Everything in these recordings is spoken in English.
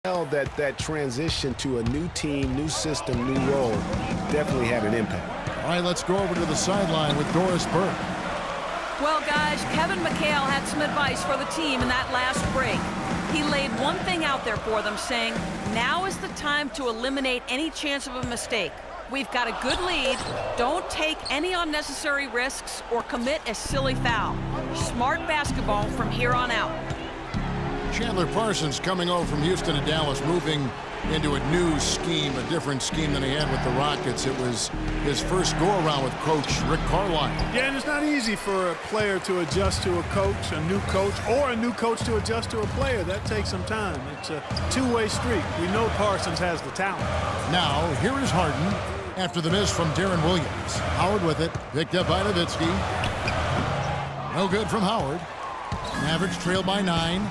That transition to a new team, new system, new role definitely had an impact. All right, let's go over to the sideline with Doris Burke. Well, guys, Kevin McHale had some advice for the team in that last break. He laid one thing out there for them, saying, now is the time to eliminate any chance of a mistake. We've got a good lead. Don't take any unnecessary risks or commit a silly foul. Smart basketball from here on out. Chandler Parsons coming over from Houston to Dallas, moving into a new scheme, a different scheme than he had with the Rockets. It was his first go-around with Coach Rick Carlisle. Yeah, and it's not easy for a player to adjust to a coach, a new coach, or a new coach to adjust to a player. That takes some time. It's a two-way street. We know Parsons has the talent. Now, here is Harden after the miss from Darren Williams. Howard with it, picked up by Nowitzki. No good from Howard. Mavericks trail by 9.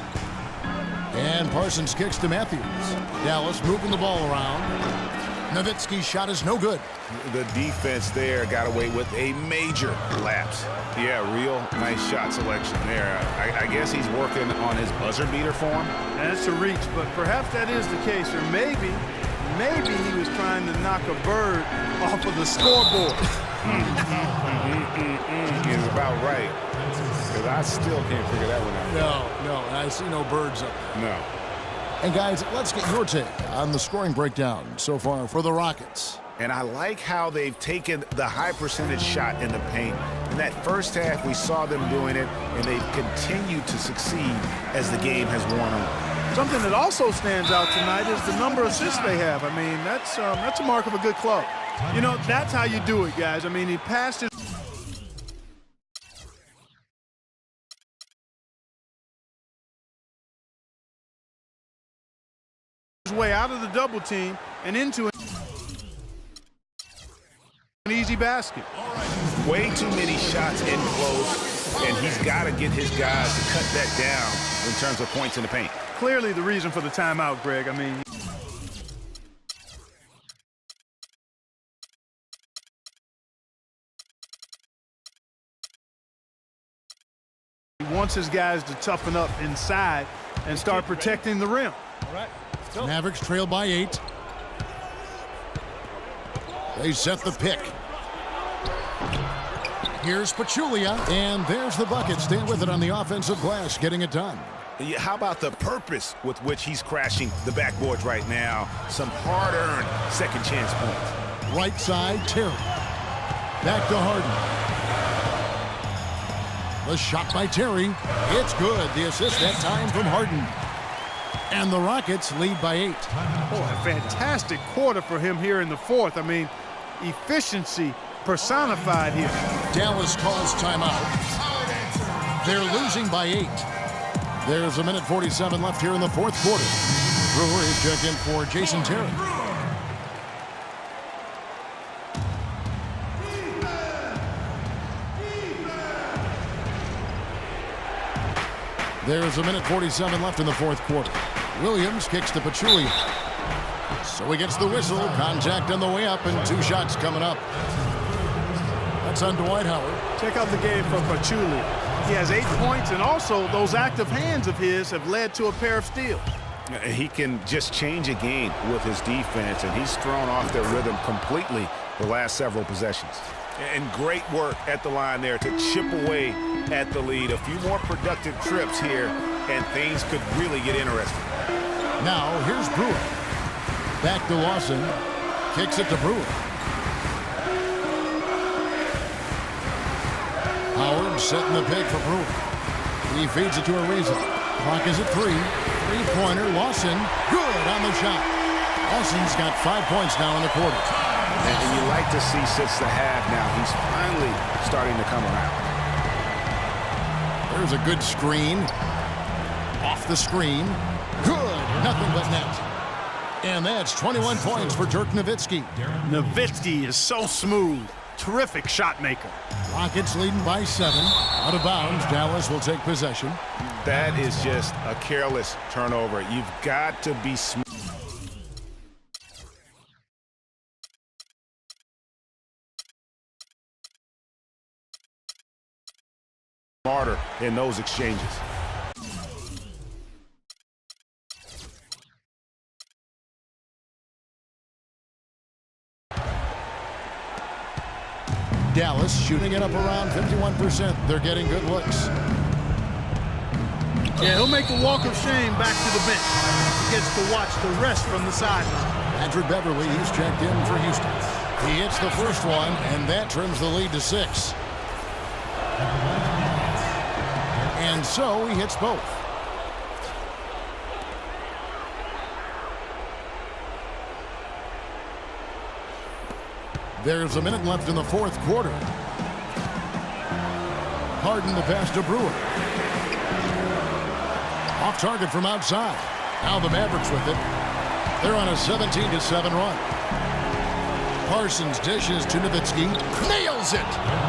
And Parsons kicks to Matthews. Dallas moving the ball around. Nowitzki's shot is no good. The defense there got away with a major lapse. Yeah, real nice shot selection there. I guess he's working on his buzzer beater form. That's a reach, but perhaps that is the case. Or maybe he was trying to knock a bird off of the scoreboard. He's about right. Because I still can't figure that one out. No, I see no birds up there. No. And guys, let's get your take on the scoring breakdown so far for the Rockets. And I like how they've taken the high percentage shot in the paint. In that first half, we saw them doing it, and they've continued to succeed as the game has worn on. Something that also stands out tonight is the number of assists they have. I mean, that's a mark of a good club. You know, that's how you do it, guys. I mean, he passed his way out of the double team and into an easy basket. Way too many shots in close, and he's got to get his guys to cut that down in terms of points in the paint. Clearly the reason for the timeout, Greg. I mean, he wants his guys to toughen up inside and start protecting the rim. All right. Mavericks trail by 8. They set the pick. Here's Pachulia, and there's the bucket. Staying with it on the offensive glass, getting it done. Yeah, how about the purpose with which he's crashing the backboards right now? Some hard-earned second chance points. Right side, Terry. Back to Harden. The shot by Terry. It's good. The assist that time from Harden. And the Rockets lead by 8. Oh, a fantastic quarter for him here in the fourth. I mean, efficiency personified here. Dallas calls timeout. They're losing by 8. There's a minute 47 left here in the fourth quarter. Brewer is checked in for Jason Terry. There's a minute 47 left in the fourth quarter. Williams kicks to Pachulia. So he gets the whistle. Contact on the way up, and 2 shots coming up. That's on Dwight Howard. Check out the game for Pachulia. He has 8 points, and also those active hands of his have led to a pair of steals. He can just change a game with his defense, and he's thrown off their rhythm completely the last several possessions. And great work at the line there to chip away at the lead. A few more productive trips here, and things could really get interesting. Now, here's Brewer. Back to Lawson. Kicks it to Brewer. Howard setting the pick for Brewer. He feeds it to Ariza. Clock is at 3. 3-pointer. Lawson. Good on the shot. Lawson's got 5 points now in the quarter. And you like to see since the half now, he's finally starting to come around. There's a good screen. Off the screen. Good. Nothing but net. And that's 21 points for Dirk Nowitzki. Nowitzki is so smooth. Terrific shot maker. Rockets leading by 7. Out of bounds. Dallas will take possession. That is just a careless turnover. You've got to be smart. Smarter in those exchanges. Dallas shooting it up around 51%. They're getting good looks. Yeah, he'll make the walk of shame back to the bench. He gets to watch the rest from the sideline. Patrick Beverly, he's checked in for Houston. He hits the first one, and that trims the lead to 6. And so he hits both. There's a minute left in the fourth quarter. Harden the pass to Brewer. Off target from outside. Now the Mavericks with it. They're on a 17-7 run. Parsons dishes to Nowitzki. Nails it!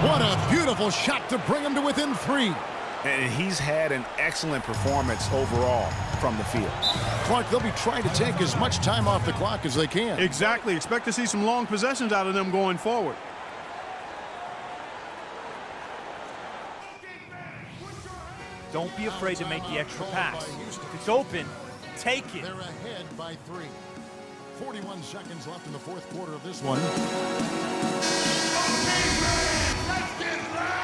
What a beautiful shot to bring him to within 3. And he's had an excellent performance overall from the field. Clark, they'll be trying to take as much time off the clock as they can. Exactly. Expect to see some long possessions out of them going forward. Don't be afraid to make the extra pass. If it's open, take it. They're ahead by 3. 41 seconds left in the fourth quarter of this one. Let's get loud!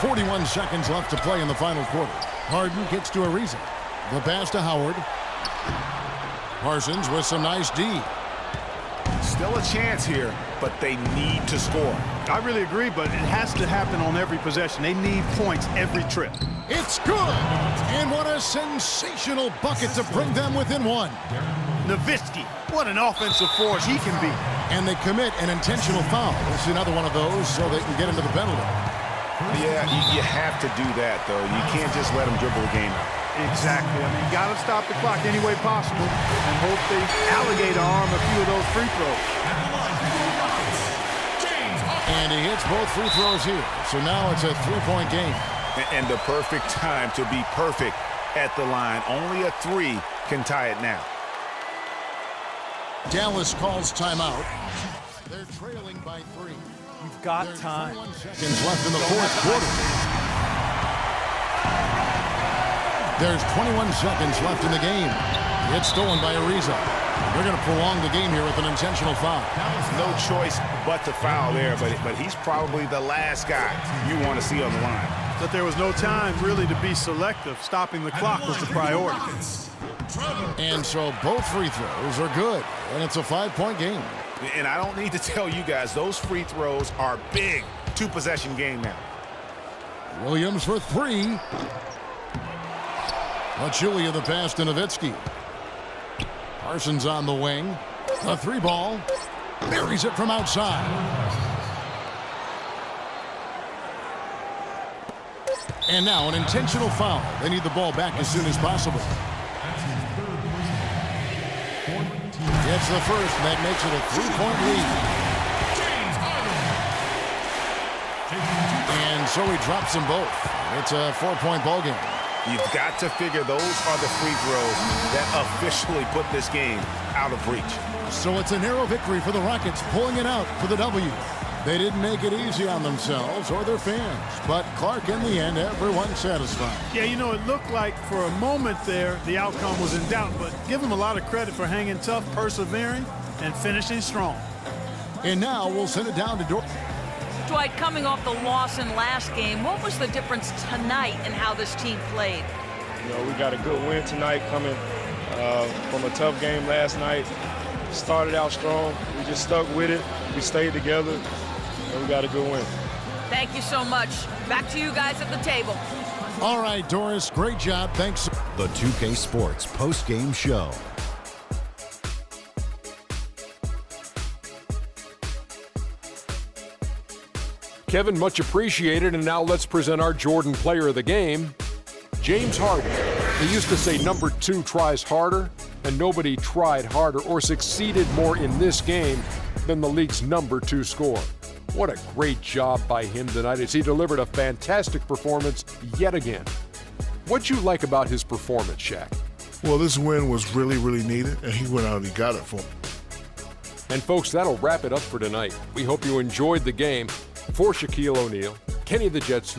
41 seconds left to play in the final quarter. Harden gets to Ariza. The pass to Howard. Parsons with some nice D. Still a chance here, but they need to score. I really agree, but it has to happen on every possession. They need points every trip. It's good! And what a sensational bucket to bring them within 1. Nowitzki, what an offensive force he can be. And they commit an intentional foul. It's another one of those so they can get into the penalty. Yeah, you have to do that, though. You can't just let them dribble the game out. Exactly. I mean, you got to stop the clock any way possible and hope they alligator arm a few of those free throws. And he hits both free throws here. So now it's a 3-point game. And the perfect time to be perfect at the line. Only a 3 can tie it now. Dallas calls timeout. They're trailing by 3. You've got There's time. 21 seconds left in the fourth quarter. There's 21 seconds left in the game. It's stolen by Ariza. They're going to prolong the game here with an intentional foul. No choice but to foul there, but he's probably the last guy you want to see on the line. But there was no time really to be selective. Stopping the clock was the priority. And so both free throws are good, and it's a 5-point game. And I don't need to tell you guys, those free throws are big. 2-possession game now. Williams for 3. Julia the pass to Nowitzki. Parsons on the wing. A 3-ball. Buries it from outside. And now an intentional foul. They need the ball back as soon as possible. It's the first, and that makes it a 3-point lead. And so he drops them both. It's a 4-point ball game. You've got to figure those are the free throws that officially put this game out of reach. So it's a narrow victory for the Rockets, pulling it out for the W. They didn't make it easy on themselves or their fans, but Clark, in the end, everyone satisfied. Yeah, you know, it looked like for a moment there the outcome was in doubt, but give them a lot of credit for hanging tough, persevering, and finishing strong. And now we'll send it down to Dorton. Dwight, coming off the loss in last game, what was the difference tonight in how this team played? You know, we got a good win tonight coming from a tough game last night. Started out strong. We just stuck with it. We stayed together, and we got a good win. Thank you so much. Back to you guys at the table. All right, Doris, great job. Thanks. The 2K Sports post-game show. Kevin, much appreciated, and now let's present our Jordan Player of the Game, James Harden. He used to say number 2 tries harder, and nobody tried harder or succeeded more in this game than the league's number 2 scorer. What a great job by him tonight as he delivered a fantastic performance yet again. What'd you like about his performance, Shaq? Well, this win was really, really needed, and he went out and he got it for me. And folks, that'll wrap it up for tonight. We hope you enjoyed the game. For Shaquille O'Neal, Kenny the Jet Smith,